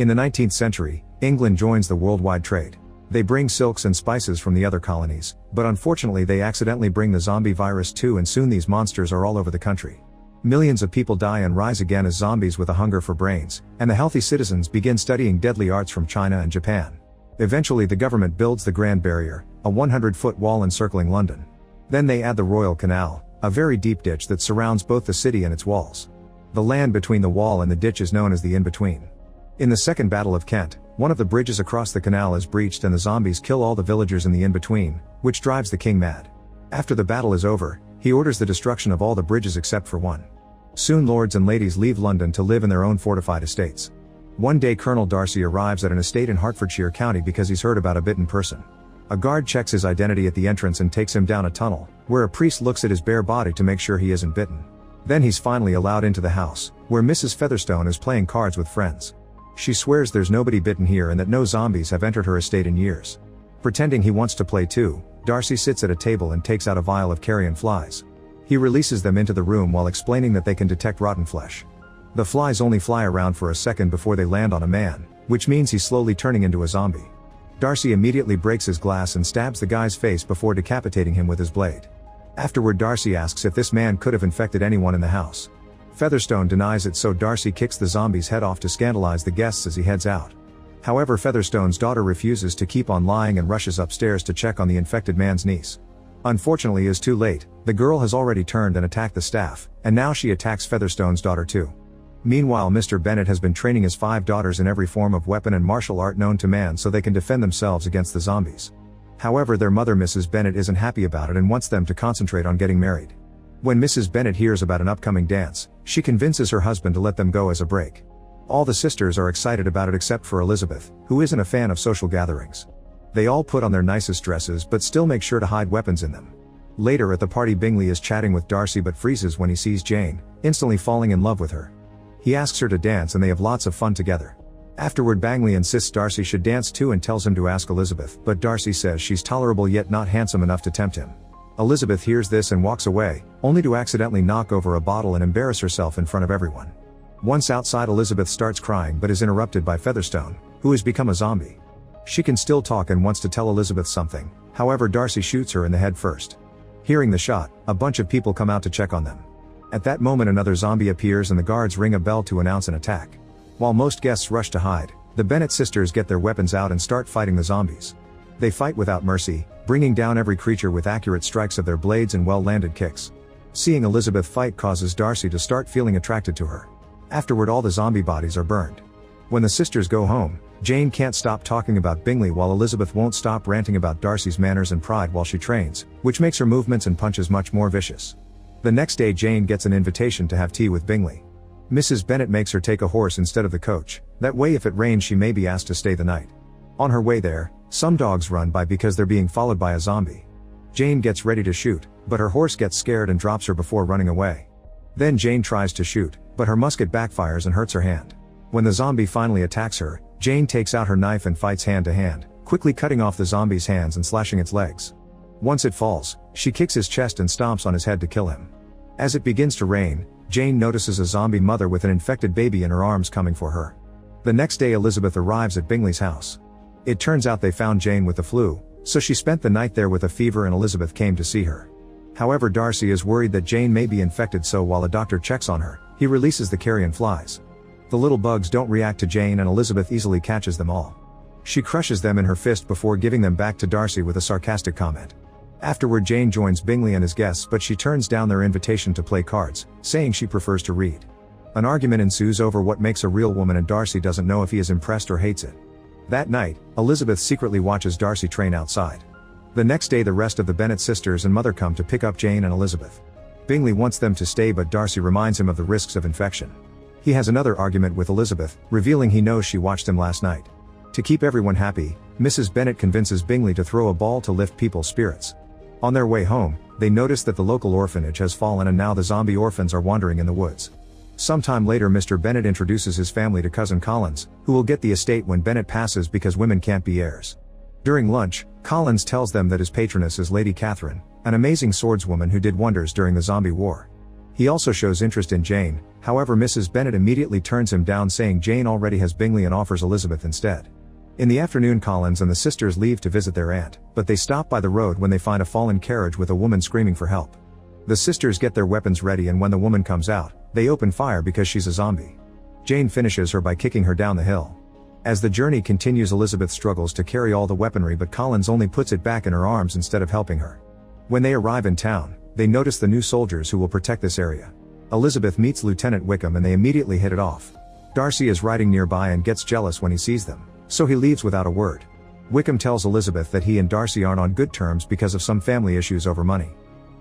In the 19th century, England joins the worldwide trade. They bring silks and spices from the other colonies, but unfortunately they accidentally bring the zombie virus too, and soon these monsters are all over the country. Millions of people die and rise again as zombies with a hunger for brains, and the healthy citizens begin studying deadly arts from China and Japan. Eventually the government builds the Grand Barrier, a 100-foot wall encircling London. Then they add the Royal Canal, a very deep ditch that surrounds both the city and its walls. The land between the wall and the ditch is known as the in-between. In the Second Battle of Kent, one of the bridges across the canal is breached and the zombies kill all the villagers in the in-between, which drives the king mad. After the battle is over, he orders the destruction of all the bridges except for one. Soon lords and ladies leave London to live in their own fortified estates. One day Colonel Darcy arrives at an estate in Hertfordshire County because he's heard about a bitten person. A guard checks his identity at the entrance and takes him down a tunnel, where a priest looks at his bare body to make sure he isn't bitten. Then he's finally allowed into the house, where Mrs. Featherstone is playing cards with friends. She swears there's nobody bitten here and that no zombies have entered her estate in years. Pretending he wants to play too, Darcy sits at a table and takes out a vial of carrion flies. He releases them into the room while explaining that they can detect rotten flesh. The flies only fly around for a second before they land on a man, which means he's slowly turning into a zombie. Darcy immediately breaks his glass and stabs the guy's face before decapitating him with his blade. Afterward Darcy asks if this man could have infected anyone in the house. Featherstone denies it, so Darcy kicks the zombie's head off to scandalize the guests as he heads out. However, Featherstone's daughter refuses to keep on lying and rushes upstairs to check on the infected man's niece. Unfortunately, it is too late. The girl has already turned and attacked the staff, and now she attacks Featherstone's daughter too. Meanwhile, Mr. Bennet has been training his 5 daughters in every form of weapon and martial art known to man so they can defend themselves against the zombies. However, their mother Mrs. Bennet isn't happy about it and wants them to concentrate on getting married. When Mrs. Bennet hears about an upcoming dance, she convinces her husband to let them go as a break. All the sisters are excited about it except for Elizabeth, who isn't a fan of social gatherings. They all put on their nicest dresses but still make sure to hide weapons in them. Later at the party, Bingley is chatting with Darcy but freezes when he sees Jane, instantly falling in love with her. He asks her to dance and they have lots of fun together. Afterward, Bingley insists Darcy should dance too and tells him to ask Elizabeth, but Darcy says she's tolerable yet not handsome enough to tempt him. Elizabeth hears this and walks away, only to accidentally knock over a bottle and embarrass herself in front of everyone. Once outside, Elizabeth starts crying but is interrupted by Featherstone, who has become a zombie. She can still talk and wants to tell Elizabeth something, however Darcy shoots her in the head first. Hearing the shot, a bunch of people come out to check on them. At that moment another zombie appears and the guards ring a bell to announce an attack. While most guests rush to hide, the Bennet sisters get their weapons out and start fighting the zombies. They fight without mercy, bringing down every creature with accurate strikes of their blades and well-landed kicks. Seeing Elizabeth fight causes Darcy to start feeling attracted to her. Afterward, all the zombie bodies are burned. When the sisters go home, Jane can't stop talking about Bingley while Elizabeth won't stop ranting about Darcy's manners and pride while she trains, which makes her movements and punches much more vicious. The next day Jane gets an invitation to have tea with Bingley. Mrs. Bennet makes her take a horse instead of the coach, that way if it rains she may be asked to stay the night. On her way there, some dogs run by because they're being followed by a zombie. Jane gets ready to shoot, but her horse gets scared and drops her before running away. Then Jane tries to shoot, but her musket backfires and hurts her hand. When the zombie finally attacks her, Jane takes out her knife and fights hand to hand, quickly cutting off the zombie's hands and slashing its legs. Once it falls, she kicks his chest and stomps on his head to kill him. As it begins to rain, Jane notices a zombie mother with an infected baby in her arms coming for her. The next day Elizabeth arrives at Bingley's house. It turns out they found Jane with the flu, so she spent the night there with a fever and Elizabeth came to see her. However, Darcy is worried that Jane may be infected, so while a doctor checks on her, he releases the carrion flies. The little bugs don't react to Jane and Elizabeth easily catches them all. She crushes them in her fist before giving them back to Darcy with a sarcastic comment. Afterward, Jane joins Bingley and his guests, but she turns down their invitation to play cards, saying she prefers to read. An argument ensues over what makes a real woman and Darcy doesn't know if he is impressed or hates it. That night, Elizabeth secretly watches Darcy train outside. The next day the rest of the Bennet sisters and mother come to pick up Jane and Elizabeth. Bingley wants them to stay but Darcy reminds him of the risks of infection. He has another argument with Elizabeth, revealing he knows she watched him last night. To keep everyone happy, Mrs. Bennet convinces Bingley to throw a ball to lift people's spirits. On their way home, they notice that the local orphanage has fallen and now the zombie orphans are wandering in the woods. Sometime later Mr. Bennet introduces his family to cousin Collins, who will get the estate when Bennet passes because women can't be heirs. During lunch, Collins tells them that his patroness is Lady Catherine, an amazing swordswoman who did wonders during the zombie war. He also shows interest in Jane, However, Mrs. Bennet immediately turns him down, saying Jane already has Bingley and offers Elizabeth instead. In the afternoon, Collins and the sisters leave to visit their aunt, but they stop by the road when they find a fallen carriage with a woman screaming for help. The sisters get their weapons ready, and when the woman comes out, they open fire because she's a zombie. Jane finishes her by kicking her down the hill. As the journey continues, Elizabeth struggles to carry all the weaponry, but Collins only puts it back in her arms instead of helping her. When they arrive in town, they notice the new soldiers who will protect this area. Elizabeth meets Lieutenant Wickham and they immediately hit it off. Darcy is riding nearby and gets jealous when he sees them, so he leaves without a word. Wickham tells Elizabeth that he and Darcy aren't on good terms because of some family issues over money.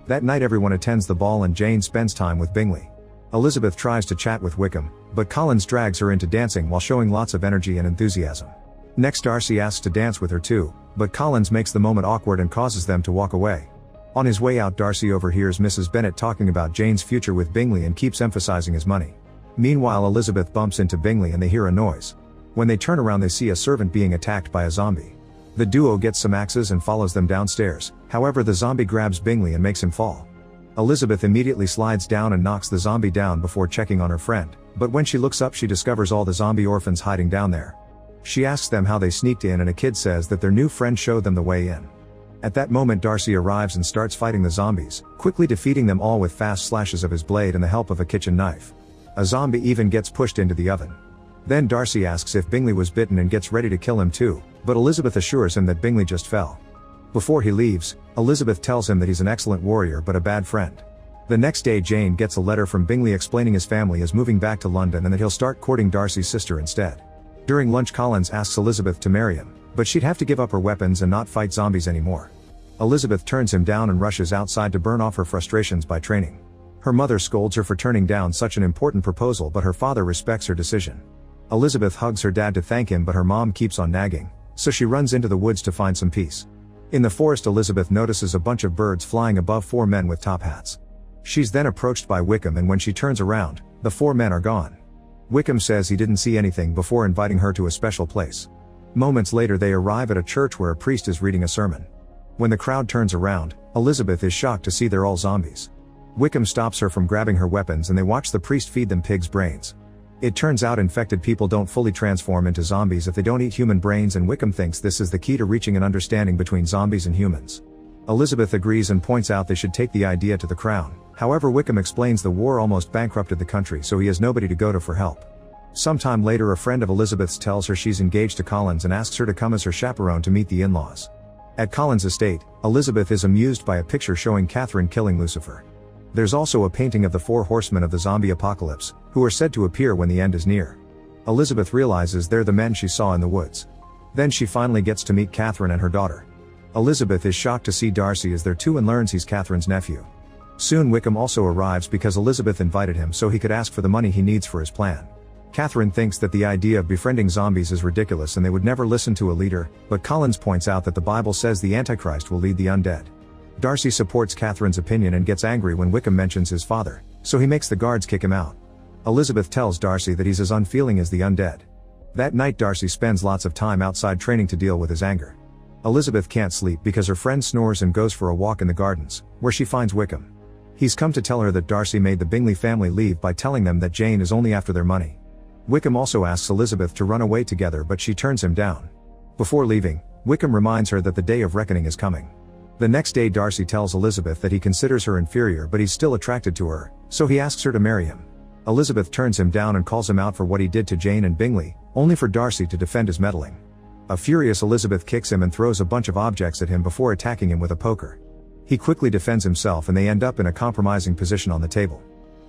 That night everyone attends the ball and Jane spends time with Bingley. Elizabeth tries to chat with Wickham, but Collins drags her into dancing while showing lots of energy and enthusiasm. Next, Darcy asks to dance with her too, but Collins makes the moment awkward and causes them to walk away. On his way out, Darcy overhears Mrs. Bennet talking about Jane's future with Bingley and keeps emphasizing his money. Meanwhile, Elizabeth bumps into Bingley and they hear a noise. When they turn around, they see a servant being attacked by a zombie. The duo gets some axes and follows them downstairs, however the zombie grabs Bingley and makes him fall. Elizabeth immediately slides down and knocks the zombie down before checking on her friend, but when she looks up she discovers all the zombie orphans hiding down there. She asks them how they sneaked in and a kid says that their new friend showed them the way in. At that moment Darcy arrives and starts fighting the zombies, quickly defeating them all with fast slashes of his blade and the help of a kitchen knife. A zombie even gets pushed into the oven. Then Darcy asks if Bingley was bitten and gets ready to kill him too, but Elizabeth assures him that Bingley just fell. Before he leaves, Elizabeth tells him that he's an excellent warrior but a bad friend. The next day Jane gets a letter from Bingley explaining his family is moving back to London and that he'll start courting Darcy's sister instead. During lunch, Collins asks Elizabeth to marry him, but she'd have to give up her weapons and not fight zombies anymore. Elizabeth turns him down and rushes outside to burn off her frustrations by training. Her mother scolds her for turning down such an important proposal, but her father respects her decision. Elizabeth hugs her dad to thank him, but her mom keeps on nagging, so she runs into the woods to find some peace. In the forest, Elizabeth notices a bunch of birds flying above 4 men with top hats. She's then approached by Wickham, and when she turns around, the 4 men are gone. Wickham says he didn't see anything before inviting her to a special place. Moments later they arrive at a church where a priest is reading a sermon. When the crowd turns around, Elizabeth is shocked to see they're all zombies. Wickham stops her from grabbing her weapons and they watch the priest feed them pig's brains. It turns out infected people don't fully transform into zombies if they don't eat human brains, and Wickham thinks this is the key to reaching an understanding between zombies and humans. Elizabeth agrees and points out they should take the idea to the crown. However, Wickham explains the war almost bankrupted the country, so he has nobody to go to for help. Sometime later, a friend of Elizabeth's tells her she's engaged to Collins and asks her to come as her chaperone to meet the in-laws. At Collins' estate, Elizabeth is amused by a picture showing Catherine killing Lucifer. There's also a painting of the 4 horsemen of the zombie apocalypse, who are said to appear when the end is near. Elizabeth realizes they're the men she saw in the woods. Then she finally gets to meet Catherine and her daughter. Elizabeth is shocked to see Darcy is there too and learns he's Catherine's nephew. Soon Wickham also arrives because Elizabeth invited him so he could ask for the money he needs for his plan. Catherine thinks that the idea of befriending zombies is ridiculous and they would never listen to a leader, but Collins points out that the Bible says the Antichrist will lead the undead. Darcy supports Catherine's opinion and gets angry when Wickham mentions his father, so he makes the guards kick him out. Elizabeth tells Darcy that he's as unfeeling as the undead. That night Darcy spends lots of time outside training to deal with his anger. Elizabeth can't sleep because her friend snores and goes for a walk in the gardens, where she finds Wickham. He's come to tell her that Darcy made the Bingley family leave by telling them that Jane is only after their money. Wickham also asks Elizabeth to run away together, but she turns him down. Before leaving, Wickham reminds her that the day of reckoning is coming. The next day Darcy tells Elizabeth that he considers her inferior but he's still attracted to her, so he asks her to marry him. Elizabeth turns him down and calls him out for what he did to Jane and Bingley, only for Darcy to defend his meddling. A furious Elizabeth kicks him and throws a bunch of objects at him before attacking him with a poker. He quickly defends himself and they end up in a compromising position on the table.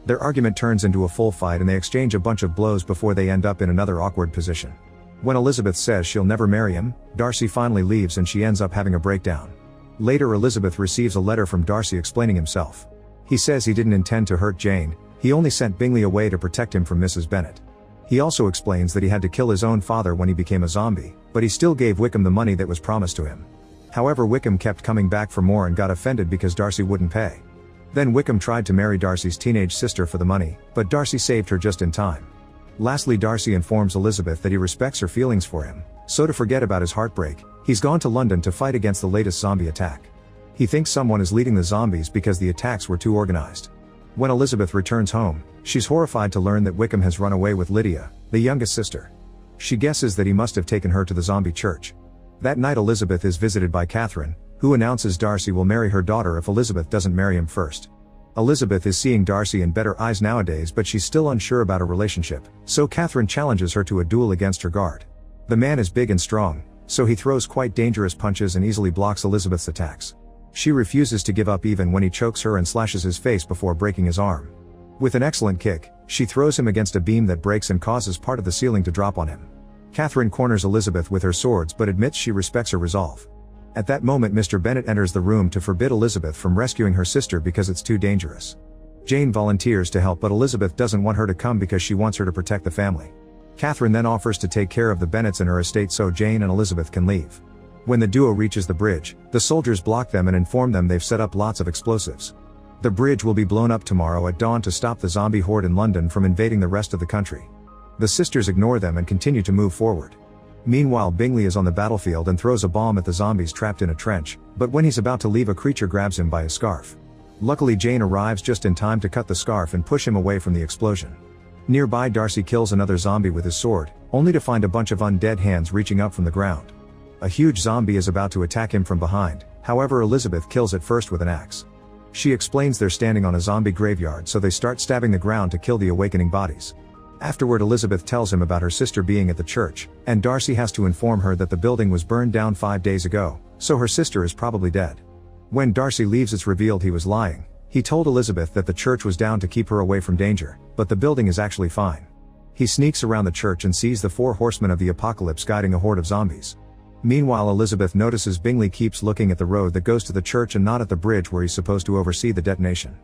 Their argument turns into a full fight and they exchange a bunch of blows before they end up in another awkward position. When Elizabeth says she'll never marry him, Darcy finally leaves and she ends up having a breakdown. Later Elizabeth receives a letter from Darcy explaining himself. He says he didn't intend to hurt Jane, he only sent Bingley away to protect him from Mrs. Bennet. He also explains that he had to kill his own father when he became a zombie, but he still gave Wickham the money that was promised to him. However, Wickham kept coming back for more and got offended because Darcy wouldn't pay. Then Wickham tried to marry Darcy's teenage sister for the money, but Darcy saved her just in time. Lastly, Darcy informs Elizabeth that he respects her feelings for him, so to forget about his heartbreak, he's gone to London to fight against the latest zombie attack. He thinks someone is leading the zombies because the attacks were too organized. When Elizabeth returns home, she's horrified to learn that Wickham has run away with Lydia, the youngest sister. She guesses that he must have taken her to the zombie church. That night Elizabeth is visited by Catherine, who announces Darcy will marry her daughter if Elizabeth doesn't marry him first. Elizabeth is seeing Darcy in better eyes nowadays, but she's still unsure about a relationship, so Catherine challenges her to a duel against her guard. The man is big and strong, so he throws quite dangerous punches and easily blocks Elizabeth's attacks. She refuses to give up even when he chokes her and slashes his face before breaking his arm. With an excellent kick, she throws him against a beam that breaks and causes part of the ceiling to drop on him. Catherine corners Elizabeth with her swords but admits she respects her resolve. At that moment Mr. Bennet enters the room to forbid Elizabeth from rescuing her sister because it's too dangerous. Jane volunteers to help, but Elizabeth doesn't want her to come because she wants her to protect the family. Catherine then offers to take care of the Bennets and her estate so Jane and Elizabeth can leave. When the duo reaches the bridge, the soldiers block them and inform them they've set up lots of explosives. The bridge will be blown up tomorrow at dawn to stop the zombie horde in London from invading the rest of the country. The sisters ignore them and continue to move forward. Meanwhile, Bingley is on the battlefield and throws a bomb at the zombies trapped in a trench, but when he's about to leave, a creature grabs him by his scarf. Luckily, Jane arrives just in time to cut the scarf and push him away from the explosion. Nearby, Darcy kills another zombie with his sword, only to find a bunch of undead hands reaching up from the ground. A huge zombie is about to attack him from behind, however Elizabeth kills it first with an axe. She explains they're standing on a zombie graveyard, so they start stabbing the ground to kill the awakening bodies. Afterward, Elizabeth tells him about her sister being at the church, and Darcy has to inform her that the building was burned down 5 days ago, so her sister is probably dead. When Darcy leaves, it's revealed he was lying. He told Elizabeth that the church was down to keep her away from danger, but the building is actually fine. He sneaks around the church and sees the 4 horsemen of the apocalypse guiding a horde of zombies. Meanwhile, Elizabeth notices Bingley keeps looking at the road that goes to the church and not at the bridge where he's supposed to oversee the detonation.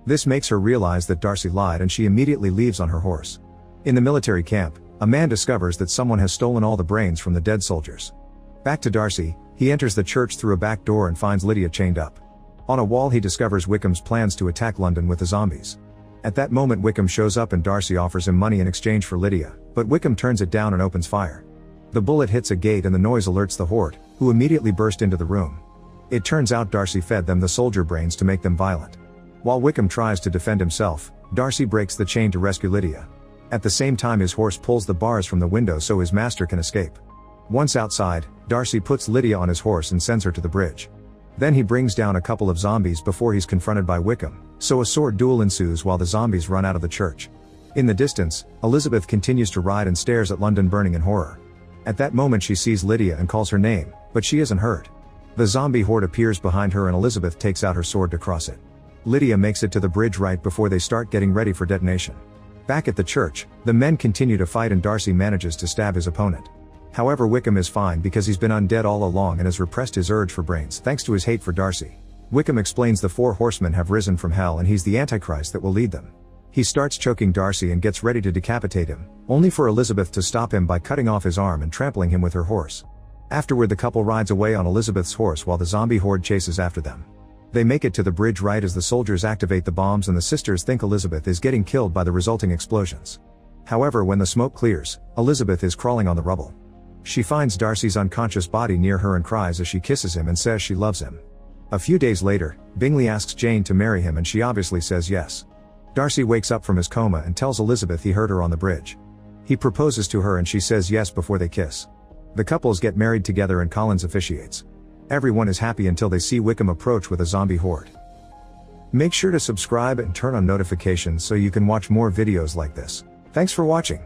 This makes her realize that Darcy lied, and she immediately leaves on her horse. In the military camp, a man discovers that someone has stolen all the brains from the dead soldiers. Back to Darcy, he enters the church through a back door and finds Lydia chained up. On a wall he discovers Wickham's plans to attack London with the zombies. At that moment Wickham shows up and Darcy offers him money in exchange for Lydia, but Wickham turns it down and opens fire. The bullet hits a gate and the noise alerts the horde, who immediately burst into the room. It turns out Darcy fed them the soldier brains to make them violent. While Wickham tries to defend himself, Darcy breaks the chain to rescue Lydia. At the same time, his horse pulls the bars from the window so his master can escape. Once outside, Darcy puts Lydia on his horse and sends her to the bridge. Then he brings down a couple of zombies before he's confronted by Wickham, so a sword duel ensues while the zombies run out of the church. In the distance, Elizabeth continues to ride and stares at London burning in horror. At that moment she sees Lydia and calls her name, but she isn't hurt. The zombie horde appears behind her and Elizabeth takes out her sword to cross it. Lydia makes it to the bridge right before they start getting ready for detonation. Back at the church, the men continue to fight and Darcy manages to stab his opponent. However, Wickham is fine because he's been undead all along and has repressed his urge for brains thanks to his hate for Darcy. Wickham explains the 4 horsemen have risen from hell and he's the Antichrist that will lead them. He starts choking Darcy and gets ready to decapitate him, only for Elizabeth to stop him by cutting off his arm and trampling him with her horse. Afterward, the couple rides away on Elizabeth's horse while the zombie horde chases after them. They make it to the bridge right as the soldiers activate the bombs and the sisters think Elizabeth is getting killed by the resulting explosions. However, when the smoke clears, Elizabeth is crawling on the rubble. She finds Darcy's unconscious body near her and cries as she kisses him and says she loves him. A few days later, Bingley asks Jane to marry him and she obviously says yes. Darcy wakes up from his coma and tells Elizabeth he heard her on the bridge. He proposes to her and she says yes before they kiss. The couples get married together and Collins officiates. Everyone is happy until they see Wickham approach with a zombie horde. Make sure to subscribe and turn on notifications so you can watch more videos like this. Thanks for watching.